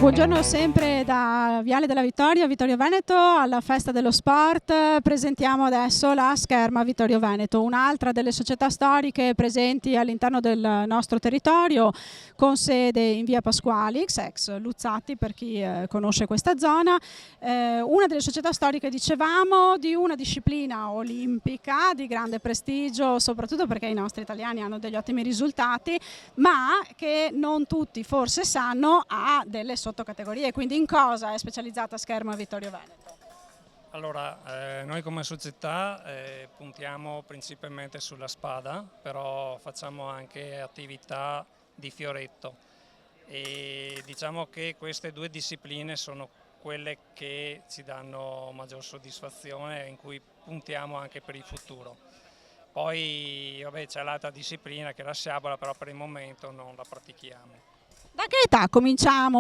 Buongiorno sempre da Viale della Vittoria, Vittorio Veneto, alla Festa dello Sport. Presentiamo adesso la Scherma Vittorio Veneto, un'altra delle società storiche presenti all'interno del nostro territorio, con sede in via Pasquali, ex Luzzatti per chi conosce questa zona. Una delle società storiche, dicevamo, di una disciplina olimpica di grande prestigio, soprattutto perché i nostri italiani hanno degli ottimi risultati, ma che non tutti forse sanno ha delle sottocategorie. Quindi in cosa è specializzata Scherma Vittorio Veneto? Allora, noi come società puntiamo principalmente sulla spada, però facciamo anche attività di fioretto e diciamo che queste due discipline sono quelle che ci danno maggior soddisfazione e in cui puntiamo anche per il futuro. Poi vabbè, c'è l'altra disciplina che è la sciabola, però per il momento non la pratichiamo. Da che età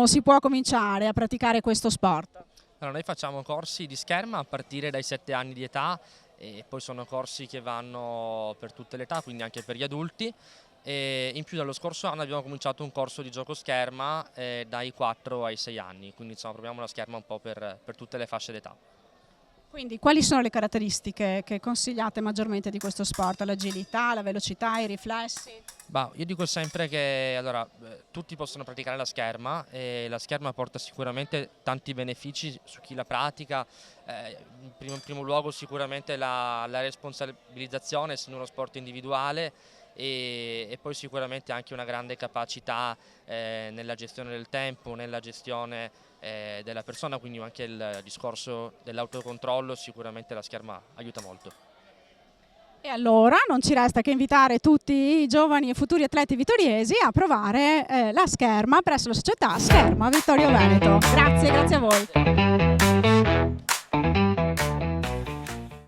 si può cominciare a praticare questo sport? Allora, noi facciamo corsi di scherma a partire dai 7 anni di età e poi sono corsi che vanno per tutte le età, quindi anche per gli adulti. E in più dallo scorso anno abbiamo cominciato un corso di gioco scherma dai 4 ai 6 anni, quindi insomma proviamo la scherma un po' per tutte le fasce d'età. Quindi quali sono le caratteristiche che consigliate maggiormente di questo sport? L'agilità, la velocità, i riflessi? Bah, io dico sempre che allora, tutti possono praticare la scherma e la scherma porta sicuramente tanti benefici su chi la pratica, in primo luogo sicuramente la responsabilizzazione essendo uno sport individuale e poi sicuramente anche una grande capacità nella gestione del tempo, nella gestione della persona, quindi anche il discorso dell'autocontrollo, sicuramente la scherma aiuta molto. E allora non ci resta che invitare tutti i giovani e futuri atleti vittoriesi a provare la scherma presso la società Scherma Vittorio Veneto. Grazie a voi.